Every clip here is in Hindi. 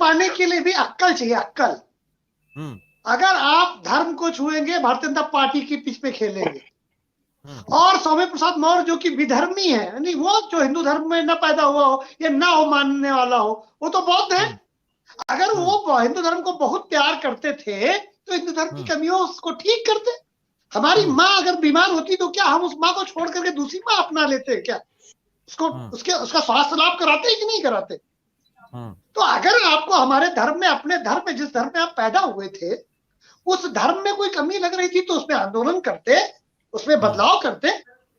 पाने के लिए भी अक्कल चाहिए, अक्कल। अगर आप धर्म को छुएंगे, भारतीय जनता पार्टी की पिच पे खेलेंगे। और सौम्य प्रसाद मौर्य जो कि विधर्मी है, यानी वो जो हिंदू धर्म में न पैदा हुआ हो या ना हो मानने वाला हो, वो तो बौद्ध है। अगर वो हिंदू धर्म को बहुत प्यार करते थे तो हिंदू धर्म की कमियों को ठीक करते। हमारी माँ अगर बीमार होती तो क्या हम उस माँ को छोड़ करके दूसरी माँ अपना लेते क्या? उसका स्वास्थ्य लाभ कराते कि नहीं कराते? तो अगर आपको हमारे धर्म में, अपने धर्म में, जिस धर्म में आप पैदा हुए थे, उस धर्म में कोई कमी लग रही थी तो उसमें आंदोलन करते, उसमें बदलाव करते।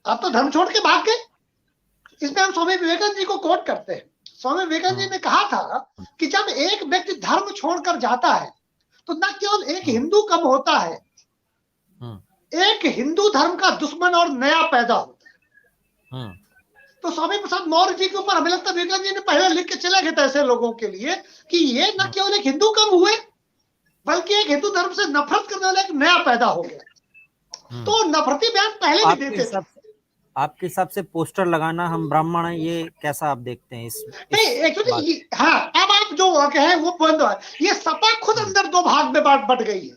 आप तो धर्म छोड़ के भाग गए। इसमें हम स्वामी विवेकानंद जी को कोट करते हैं। स्वामी विवेकानंद जी ने कहा था कि जब एक व्यक्ति धर्म छोड़कर जाता है तो न केवल एक हिंदू कम होता है, एक हिंदू धर्म का दुश्मन और नया पैदा होता है। तो स्वामी प्रसाद मौर्य जी के ऊपर हमें लगता है विवेकानंद जी ने पहले लिख के चले गए थे ऐसे लोगों के लिए कि ये न केवल एक हिंदू कम हुए, बल्कि एक हिंदू धर्म से नफरत करने वाला एक नया पैदा हो गया। तो नफरती बयान पहले भी देते थे। आपके हिसाब से पोस्टर लगाना हम ब्राह्मण हैं, ये कैसा आप देखते हैं? नहीं, एक्चुअली हाँ, अब आप जो कहे वो बंद है। ये सपा खुद अंदर दो भाग में बट गई है।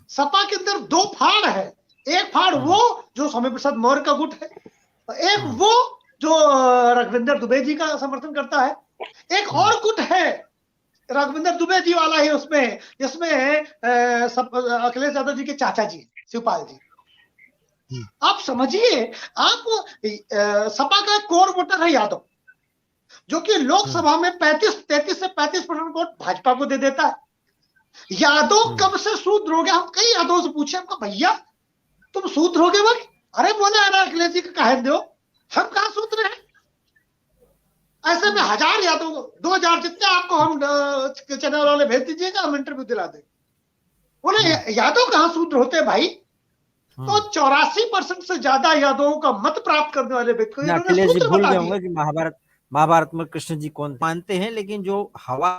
सपा के अंदर दो फाड़ है। एक फाड़ वो जो स्वामी प्रसाद मौर्य का गुट है, एक वो जो रघुविंदर दुबे जी का समर्थन करता है, एक और गुट है रघुविंदर दुबे जी वाला है उसमें, जिसमें अखिलेश यादव जी के चाचा जी शिवपाल जी। आप समझिए, आप सपा का कोर वोटर है यादव, जो कि लोकसभा में 33 से 35% वोट भाजपा को दे देता है। यादव कब से शूद्र हो गया? हम कई यादव से पूछे, हमको भैया तुम शूद्र हो गए भाई? अरे बोले अरे अखिलेश जी का कहे दो, हम कहा शूद्र हैं। ऐसे में 1000 यादव, 2000 जितने आपको हम चैनल वाले भेज दीजिएगा, हम इंटरव्यू दिला देंगे। बोले यादव कहाँ शूद्र होते भाई? तो 84% से ज्यादा यादवों का मत प्राप्त करने वाले व्यक्ति अखिलेश जी भूल गए होंगे कि महाभारत में कृष्ण जी कौन मानते हैं, लेकिन जो हवा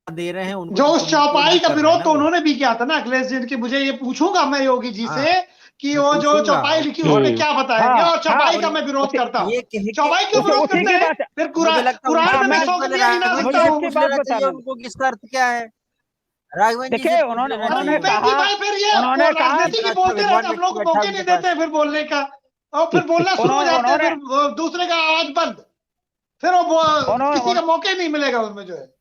दे रहे हैं उनको, जो उस चौपाई का विरोध तो उन्होंने भी किया था ना अखिलेश जी की। मुझे ये पूछूंगा मैं योगी जी से कि वो जो चौपाई लिखी उन्होंने क्या बताएंगे। और चौपाई का मैं विरोध करता हूँ, चौपाई क्यों विरोध करते हैं? फिर कुरान में 100 गलतियां गिना सकता हूँ। उनको किसका अर्थ क्या है? राघवेंद्र जी देखिए उन्होंने राजनीति की बोलते रहते, हम लोग को मौके नहीं देते फिर बोलने का, और फिर बोलना शुरू हो जाते हैं, फिर दूसरे का आवाज बंद, फिर वो किसी का मौके नहीं मिलेगा उनमें जो है।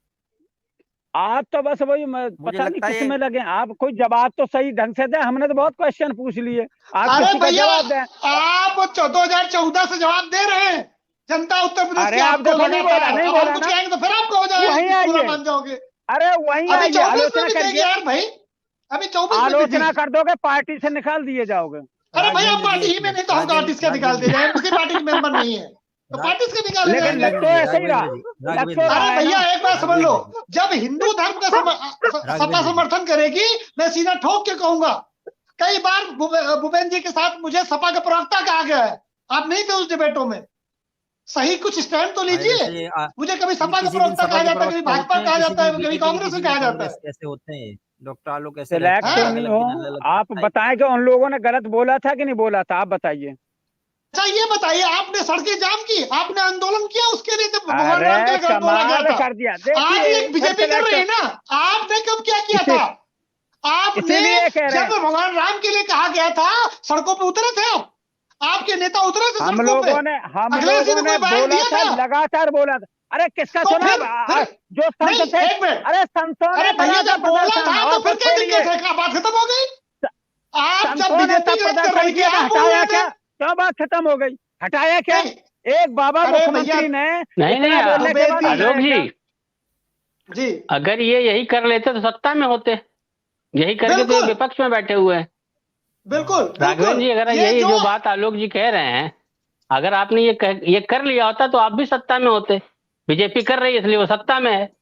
आप तो बस वही पता नहीं किस में लगे। आप कोई जवाब तो सही ढंग से दे। हमने तो बहुत क्वेश्चन पूछ लिए, आप किसी का जवाब दें। आप 2014 से जवाब दे रहे हैं, जनता उत्तर प्रदेश अरे आप देखो नहीं बोला ना, तो फिर आपको हो जाएगा, मान जाओगे। अरे वही आलोचना करिए यार भाई, अभी 24 आलोचना कर दोगे, पार्टी से निकाल दिए जाओगे। अरे भाई आप पार्टी ही में नहीं तो हम आर्टिस्ट का निकाल दे जाए, उसी पार्टी के मेंबर नहीं है तो पार्टी से निकाल दे जाएंगे। तो ऐसे ही रहा। अरे भैया एक बात समझ लो, जब हिंदू धर्म का सपा समर्थन करेगी, मैं सीधा ठोक के कहूंगा, कई बार भूपेंद्र जी के साथ मुझे सपा का प्रवक्ता कहा गया है। आप नहीं थे उस डिबेटों में, सही कुछ स्टैंड तो लीजिए। मुझे कभी सपा का प्रवक्ता कहा जाता है, कभी भाजपा कहा जाता है, कभी कांग्रेस से कहा जाता है। कैसे होते हैं डॉक्टर आलोक? कैसे नहीं हो? आप बताएं कि उन लोगों ने गलत बोला था कि नहीं बोला था, आप बताइए। अच्छा ये बताइए, आपने सड़कें जाम की, आपने आंदोलन किया, उसके लिए तो भगवान अरे राम के गलत बोला गया था। कर दिया। आज एक बीजेपी कर रही है ना, आपने कब क्या किया था? आपने जब भगवान राम के लिए कहा गया था, सड़कों पे उतरे थे आप? आपके नेता उतरे थे हम लोगों ने बोला था, लगातार बोला था। अरे किसका सुना? जो संत थे, अरे संतों ने भैया जब बोला था तो फिर क्या दिक्कत है? बात खत्म हो गई। आप जब बीजेपी कर रही थी, हटाया क्या? क्या बात खत्म हो गई? हटाया क्या? एक बाबा मुख्यमंत्री ने नहीं आलोक जी, अगर ये यही कर लेते तो सत्ता में होते, यही करके तो विपक्ष में बैठे हुए हैं। बिल्कुल राघवेंद्र जी, अगर यही जो बात आलोक जी कह रहे हैं, अगर आपने ये कर लिया होता तो आप भी सत्ता में होते। बीजेपी कर रही है इसलिए वो सत्ता में है।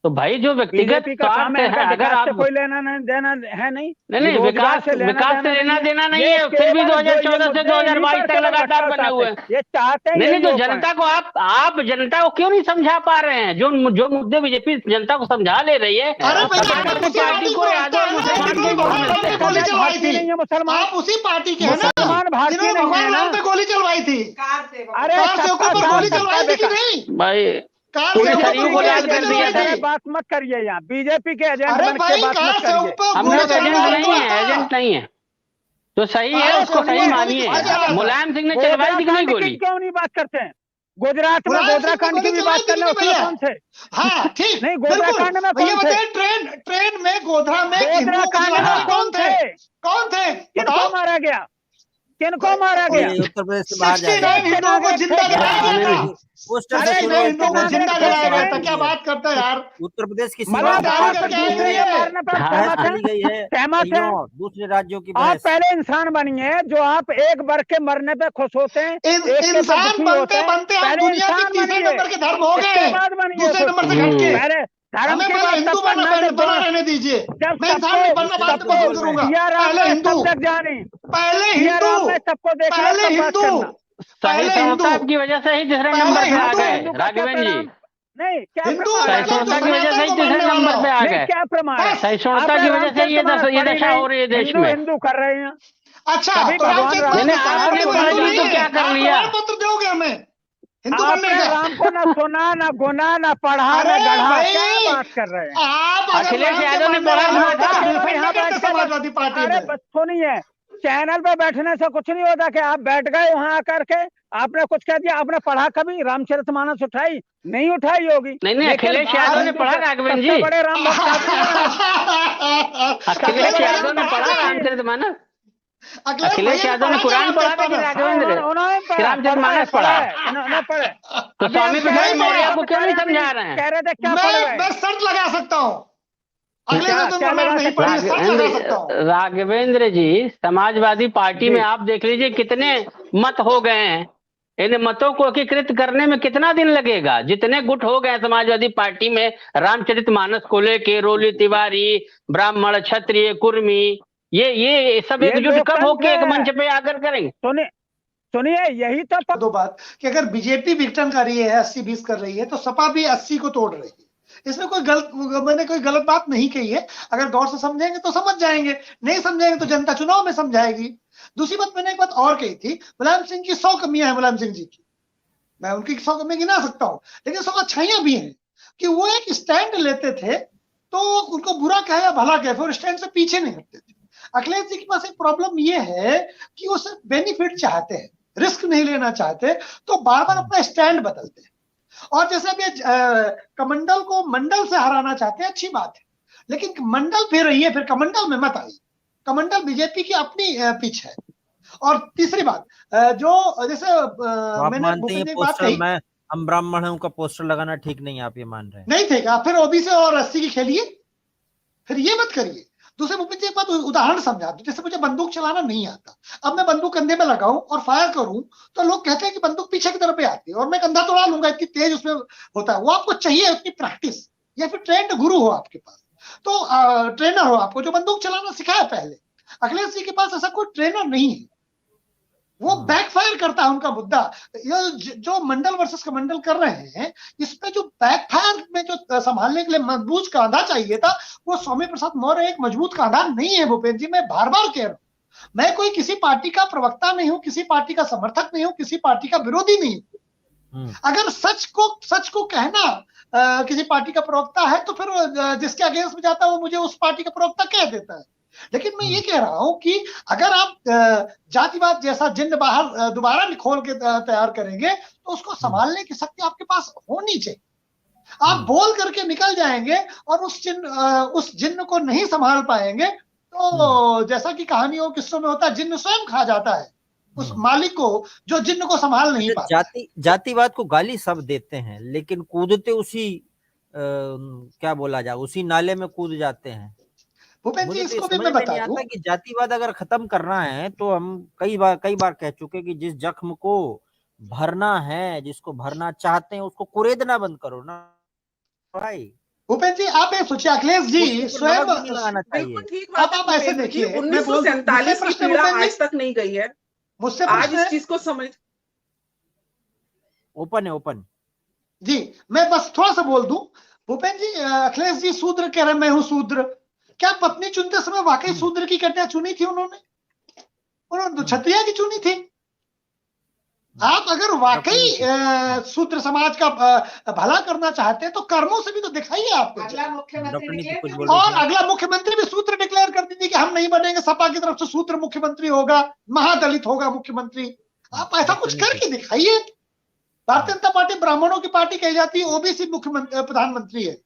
तो भाई जो व्यक्तिगत स्वार्थ है, अगर आप कोई लेना देना है नहीं विकास से लेना देना नहीं है, फिर भी 2014 से 2022 तक लगातार बने हुए हैं। ये चाहते हैं नहीं तो जनता को आप जनता को क्यों नहीं समझा पा रहे हैं? जो मुद्दे बीजेपी जनता को समझा ले रही है, पार्टी को मुसलमान, आप उसी पार्टी के मुसलमान भारतीय भगवान राम पे गोली चलवाई थी। अरे गोली चलवाई थी कि नहीं भाई? कार पूरे से शरीर को लाल कर दिया था। बात मत करिए यहाँ, बीजेपी के एजेंट अरे बन के भाई बात कार मत से करिए। ऊपर हम गोली लोग एजेंट चलाना नहीं है, था। एजेंट नहीं है, जो सही है कार उसको से सही ऊपर मानिए। गोली चलाना था। मुलायम सिंह ने चलवाई थी कि नहीं गोली? क्यों नहीं बात करते हैं? गुजरात में मुलायम गोधरा सिंह ने कांड की गोली भी चलाई बात थी करना, कि उसमें भैया? कौन थे? हाँ ठीक, नहीं, गोधरा बिल्कुल। कांड में भैया कौन थे? बताइए, ट्रेन में गोधरा में गोधरा हिंदुओं को कांड जलाने में वाले कौन थे? कौन थे किनको बताओ। मारा गया? किनको मारा गया? ये उत्तर प्रदेश से बाहर जाएगा। 69 हिंदुओं को जिंदा जलाया गया था। पोस्टर से 69 सुनो, हिंदुओं को उत्तर जिंदा प्रदेश जलाया से गया बात था। की क्या है। बात करता है यार? उत्तर प्रदेश की मना सीमा तैयारी पार करके करते आए थे हुए ये। मारने पर हाँ, सहमत बहस करी गई है सहमत कहीं है। और, दूसरे राज्यों की आप बहस। पहले इंसान बनिए, जो आप एक वर्ग के मरने पे खुश होते हैं, एक के पे इंसान दुखी होते बनते हैं। बनते हम पहले दुनिया के इंसान तीसरे बनिए, नंबर के धर्म हो इसके गए, बाद बनिए दूसरे कुछ। नंबर से हट के। पहले धर्म हमें की पहले बात हिंदू तब करना जब बना रहने दीजिए। जब मैं इंसान बनना बात सबको पसंद करूंगा। सिया राम पहले में हिंदू, सब जग जानी, पहले सिया राम हिंदू, में सबको देखना, पहले तब बात हिंदू, करना। सही पहले हिंदू, संस्था की वजह से ही तीसरे पहले नंबर पे आ हिंदू, गए हिंदू का क्या राघवेंद्र जी। प्रमाण? नहीं, क्या हिंदू प्रमाण है? मतलब जो सहिष्णुता की वजह से सनातन ही को तीसरे मानने वाला नंबर पे हो। आ नहीं, गए। क्या प्रमाण है? सहिष्णुता की वजह से ये दशा हो रही है देश में। हिंदू कर रहे हैं। अच्छा, कभी तो भगवान रामचरित राम मानस ने पढ़ा आपने के वो पढ़ हिंदू ली नहीं तो है? क्या कर आप लिया? प्रमाण पत्र दोगे हमें हिंदू बनने आपने का? राम को ना सुना, ना गुना, ना पढ़ा, अरे ना गढ़ा, भाई, क्या बात कर रहे हैं? आप अगर अखिलेश राम के यादव ने मानने पढ़ा वाले हुआ होते था। तो आप डिफेंड यहाँ नहीं करते बैठ के समाजवादी पार्टी अरे में। सुनिए, चैनल पे बैठने से कुछ नहीं होता कि आप बैठ गए वहां आकर के, आपने कुछ कह दिया। आपने पढ़ा कभी रामचरितमानस? उठाई नहीं, उठाई होगी। नहीं, लेकिन अखिलेश यादव ने पढ़ा राघवेंद्र जी। सबसे बड़े राम भक्त आदमी हैं। अखिलेश बड़े यादव ने राम पढ़ा भक्त हैं। रामचरितमानस। अखिलेश अखिलेश भैया ने यादव ने पढ़ा कुरान पढ़ा था कि रामचरितमानस? राघवेंद्र? उन्होंने रामचरितमानस पढ़ा। उन्होंने पढ़े। तो अभी स्वामी हम प्रसाद कह मौर्य रहे को क्यों नहीं समझा रहे हैं? कह रहे थे क्या पढ़ गए? मैं शर्त लगा सकता हूँ, अगले क्या- से तो क्या मैं लगा नहीं सकते? पढ़ी, शर्त लगा सकता हूँ। राघवेंद्र जी, समाजवादी पार्टी जी। में आप देख लीजिए कितने मत हो गए हैं। इन मतों को एकीकृत करने में कितना दिन लगेगा? जितने गुट हो गए समाजवादी पार्टी में रामचरितमानस को लेके, रोली तिवारी, ब्राह्मण, क्षत्रिय, कुर्मी, ये सब एकजुट कब होके एक मंच पे आकर करेंगे? सुनिए, यही तो दो बात कि अगर बीजेपी विघटन कर रही है, 80-20 कर रही है, तो सपा भी 80 को तोड़ रही है। इसमें मैंने कोई गलत बात नहीं कही है। अगर गौर से समझेंगे तो समझ जाएंगे, नहीं समझेंगे तो जनता चुनाव में समझाएगी। दूसरी बात, मैंने एक बात और कही थी, मुलायम सिंह की 100 कमियां हैं। मुलायम सिंह जी की मैं उनकी 100 कमियां गिना सकता हूं, लेकिन 100 अच्छाइयां भी हैं कि वो एक स्टैंड लेते थे, तो उनको बुरा कहे या भला कहे, फिर स्टैंड से पीछे नहीं हटते थे। अखिलेश जी के पास एक प्रॉब्लम ये है कि वो सिर्फ बेनिफिट चाहते हैं, रिस्क नहीं लेना चाहते, तो बार बार अपना स्टैंड बदलते हैं। और जैसे अभी कमंडल को मंडल से हराना चाहते हैं, अच्छी बात है, लेकिन मंडल फिर रही है, फिर कमंडल में मत आई। कमंडल बीजेपी की अपनी पिच है। और तीसरी बात, जो जैसे मैंने बात कही, हम ब्राह्मण हैं, उनका पोस्टर लगाना ठीक नहीं, आप ये मान रहे हैं? नहीं थे क्या? फिर ओबीसी और एससी की खेलिए, फिर ये मत करिए। दूसरे भूपेंद्र जी, एक बात उदाहरण समझा दो, जैसे मुझे बंदूक चलाना नहीं आता, अब मैं बंदूक कंधे में लगाऊं और फायर करूं, तो लोग कहते हैं कि बंदूक पीछे की तरफ आती है और मैं कंधा तोड़ा लूंगा, इतनी तेज उसमें होता है। वो आपको चाहिए उतनी प्रैक्टिस, या फिर ट्रेंड गुरु हो आपके पास, तो ट्रेनर हो आपको जो बंदूक चलाना सिखाया पहले। अखिलेश जी के पास ऐसा कोई ट्रेनर नहीं है, वो बैकफायर करता है उनका मुद्दा। ये जो मंडल वर्सेस कमंडल कर रहे हैं, इसमें जो बैकफायर में जो संभालने के लिए मजबूत कांधा चाहिए था, वो स्वामी प्रसाद मौर्य एक मजबूत कांधा नहीं है। भूपेंद्र जी, मैं बार बार कह रहा हूं, मैं कोई किसी पार्टी का प्रवक्ता नहीं हूं, किसी पार्टी का समर्थक नहीं हूं, किसी पार्टी का विरोधी नहीं हूं। अगर सच को कहना किसी पार्टी का प्रवक्ता है, तो फिर जिसके अगेंस्ट में जाता है वो मुझे उस पार्टी का प्रवक्ता कह देता है। लेकिन मैं ये कह रहा हूं कि अगर आप जातिवाद जैसा जिन्न बाहर दोबारा खोल के तैयार करेंगे, तो उसको संभालने की शक्ति आपके पास होनी चाहिए। आप बोल करके निकल जाएंगे और उस जिन्न को नहीं संभाल पाएंगे, तो जैसा कि कहानियों किस्सों में होता है, जिन्न स्वयं खा जाता है उस मालिक को जो जिन्न को संभाल नहीं पाता। जातिवाद को गाली सब देते हैं, लेकिन कूदते उसी क्या बोला जाए, उसी नाले में कूद जाते हैं। भूपेंद्र जी, मुझे इसको तो भी मैं बता दूं कि जातिवाद अगर खत्म करना है, तो हम कई बार कह चुके कि जिस जख्म को भरना है, जिसको भरना चाहते हैं, उसको कुरेदना बंद करो ना भाई। भूपेंद्र जी, आप ये सोचिए, अखिलेश जी स्वयं बिल्कुल ठीक बात है। आप ऐसे देखिए, 1947 की पीड़ा आज तक नहीं गई है, मुझसे आज इस चीज को समझ। ओपन जी, मैं बस थोड़ा सा बोल दूं भूपेंद्र जी। अखिलेश जी शूद्र कह रहे, मैं हूं शूद्र। क्या पत्नी चुनते समय वाकई शूद्र की कन्या चुनी थी उन्होंने? तो क्षत्रिय की चुनी थी। आप अगर वाकई शूद्र समाज का भला करना चाहते हैं तो कर्मों से भी तो दिखाइए आपको। अगला मुख्यमंत्री और अगला मुख्यमंत्री भी सूत्र डिक्लेयर कर दीजिए कि हम नहीं बनेंगे, सपा की तरफ से सूत्र मुख्यमंत्री होगा, महादलित होगा मुख्यमंत्री। आप ऐसा कुछ करके दिखाइए। भारतीय जनता पार्टी ब्राह्मणों की पार्टी कही जाती है, ओबीसी मुख्यमंत्री प्रधानमंत्री है।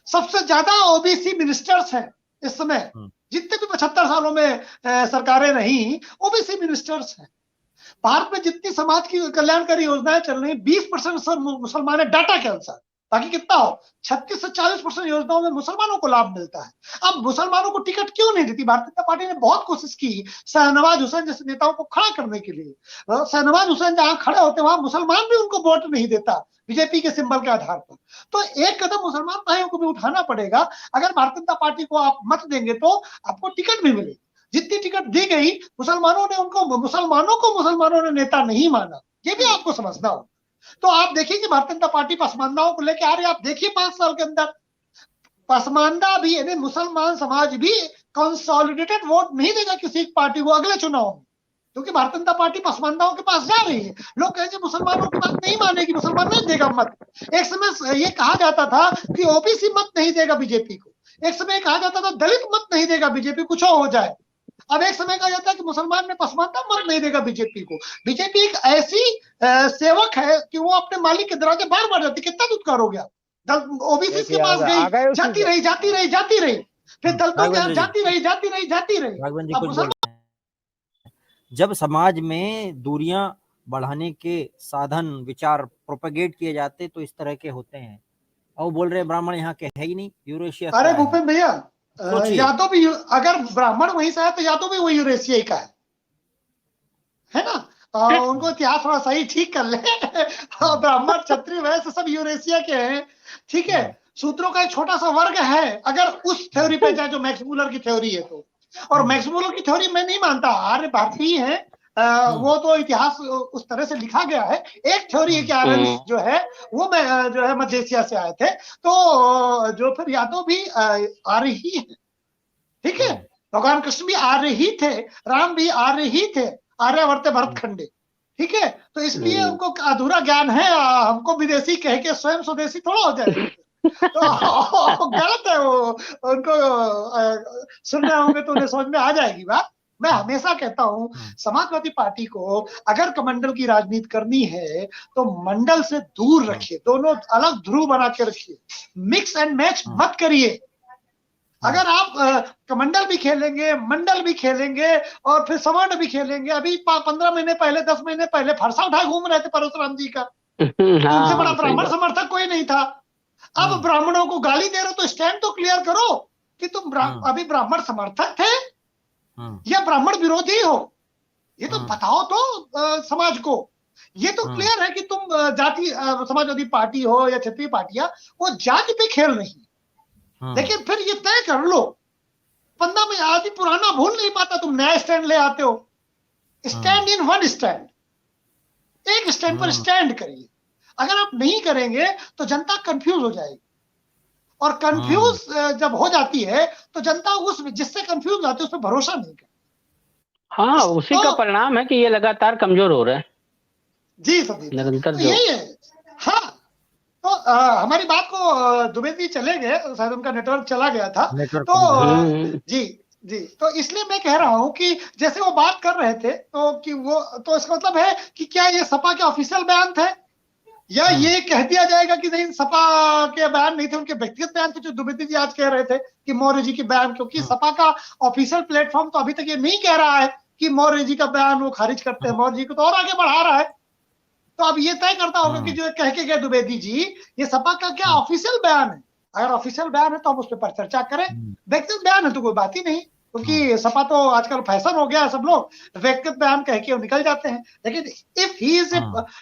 सबसे ज्यादा ओबीसी मिनिस्टर्स हैं इस समय, जितने भी 75 सालों में सरकारें रही, ओबीसी मिनिस्टर्स हैं। भारत में जितनी समाज की कल्याणकारी योजनाएं चल रही, 20% मुसलमान है डाटा के अनुसार, ताकि कितना हो 36 से 40% योजनाओं में मुसलमानों को लाभ मिलता है। अब मुसलमानों को टिकट क्यों नहीं देती? भारतीय जनता पार्टी ने बहुत कोशिश की शाहनवाज हुसैन जैसे नेताओं को खड़ा करने के लिए। शाहनवाज हुसैन जहां खड़े होते वहां मुसलमान भी उनको वोट नहीं देता बीजेपी के सिंबल के आधार पर। तो एक कदम मुसलमान भाइयों को भी उठाना पड़ेगा। अगर भारतीय जनता पार्टी को आप मत देंगे तो आपको टिकट भी मिलेगी। जितनी टिकट दी गई मुसलमानों ने नेता नहीं माना, ये भी आपको समझना हो। तो आप देखिए कि भारतीय जनता पार्टी पसमानदाओं को लेकर आ रही है। आप देखिए 5 साल के अंदर पसमानदा भी यानी मुसलमान समाज भी कंसोलिडेटेड वोट नहीं देगा किसी पार्टी को अगले चुनाव में, क्योंकि भारतीय जनता पार्टी पसमानदाओं के पास जा रही है। लोग कहेंगे मुसलमानों की बात नहीं मानेगी, मुसलमान नहीं देगा मत। एक समय ये कहा जाता था कि ओबीसी मत नहीं देगा बीजेपी को, एक समय कहा जाता था दलित मत नहीं देगा बीजेपी, कुछ हो जाए। अब एक समय कहा जाता है कि मुसलमान में पसमानदा मत नहीं देगा बीजेपी को। बीजेपी एक ऐसी सेवक है कि वो अपने मालिक के दरवाजे बार बार जाती। कितना दुत्कार हो गया, ओबीसी के पास गई, जाती रही, फिर दलितों के यहाँ जाती रही। जब समाज में दूरियां बढ़ाने के साधन विचार प्रोपेगेट किए जाते तो इस तरह के होते हैं। और बोल रहे ब्राह्मण यहाँ के है ही नहीं, यूरेशिया। अरे भूपेन भैया, या तो भी अगर ब्राह्मण वहीं से है तो या तो भी वो यूरेशिया का है ना। उनको इतिहास थोड़ा सही ठीक कर ले। ब्राह्मण क्षत्रिय वैश्य सब यूरेशिया के हैं, ठीक है। सूत्रों का एक छोटा सा वर्ग है, अगर उस थ्योरी पे जाए जो मैक्स मूलर की थ्योरी है तो। और मैक्स मूलर की थ्योरी मैं नहीं मानता, आर्य भारतीय है, वो तो इतिहास उस तरह से लिखा गया है। एक थ्योरी है कि आर्य जो है वो जो है मध्य एशिया से आए थे, तो जो फिर यादव भी आर्य ही है, ठीक है। भगवान कृष्ण भी आर्य ही थे, राम भी आर्य ही थे, आर्यावर्त भरतखंडे, ठीक है। तो इसलिए उनको अधूरा ज्ञान है, हमको विदेशी कह के स्वयं स्वदेशी थोड़ा हो जाए। तो गलत है वो, उनको सुन रहे होंगे तो उन्हें समझ में आ जाएगी बात। मैं हमेशा कहता हूं समाजवादी पार्टी को अगर कमंडल की राजनीति करनी है तो मंडल से दूर रखिए, दोनों अलग ध्रुव बना के रखिए, मिक्स एंड मैच मत करिए। अगर आप कमंडल भी खेलेंगे, मंडल भी खेलेंगे और फिर सवर्ण भी खेलेंगे। अभी 15 महीने पहले 10 महीने पहले फरसा उठा घूम रहे थे परशुराम जी का, उनसे बड़ा ब्राह्मण समर्थक कोई नहीं था। अब ब्राह्मणों को गाली दे रहे तो स्टैंड तो क्लियर करो कि तुम अभी ब्राह्मण समर्थक थे या ब्राह्मण विरोधी हो, ये तो बताओ तो समाज को। ये तो क्लियर है कि तुम जाति समाजवादी पार्टी हो या क्षेत्रीय पार्टियां, वो जाति पे खेल रही है। लेकिन फिर ये तय कर लो, 15 में आदमी पुराना भूल नहीं पाता, तुम नया स्टैंड ले आते हो। स्टैंड इन वन स्टैंड, एक स्टैंड पर स्टैंड करिए। अगर आप नहीं करेंगे तो जनता कंफ्यूज हो जाएगी, और कंफ्यूज जब हो जाती है तो जनता उस जिससे कंफ्यूज आती है उस पर भरोसा नहीं करती। हाँ, उसी का परिणाम है कि ये लगातार कमजोर हो रहा है। जी संदीप, निरंतर यही है। हाँ, तो हमारी बात को द्विवेदी चले गए, शायद उनका नेटवर्क चला गया था। तो जी, तो इसलिए मैं कह रहा हूं कि जैसे वो बात कर रहे थे तो कि वो तो इसका मतलब है कि क्या ये सपा के ऑफिशियल बयान थे, या ये कह दिया जाएगा कि नहीं सपा के बयान नहीं थे, उनके व्यक्तिगत बयान थे, जो द्विवेदी जी आज कह रहे थे कि मौर्य जी के बयान। क्योंकि सपा का ऑफिशियल प्लेटफॉर्म तो अभी तक ये नहीं कह रहा है कि मौर्य जी का बयान वो खारिज करते हैं, मौर्य जी को तो और आगे बढ़ा रहा है। तो अब ये तय करता होगा कि जो कह के गए द्विवेदी जी, ये सपा का क्या ऑफिशियल बयान है। अगर ऑफिशियल बयान है तो हम उस पर चर्चा करें, व्यक्तिगत बयान है तो कोई बात ही नहीं, क्योंकि सपा तो आजकल फैशन हो गया है, सब लोग व्यक्तिगत बयान कह के निकल जाते हैं। लेकिन इफ ही इज ए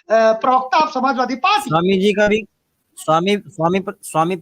प्रवक्ता ऑफ समाजवादी पार्टी, स्वामी जी का भी स्वामी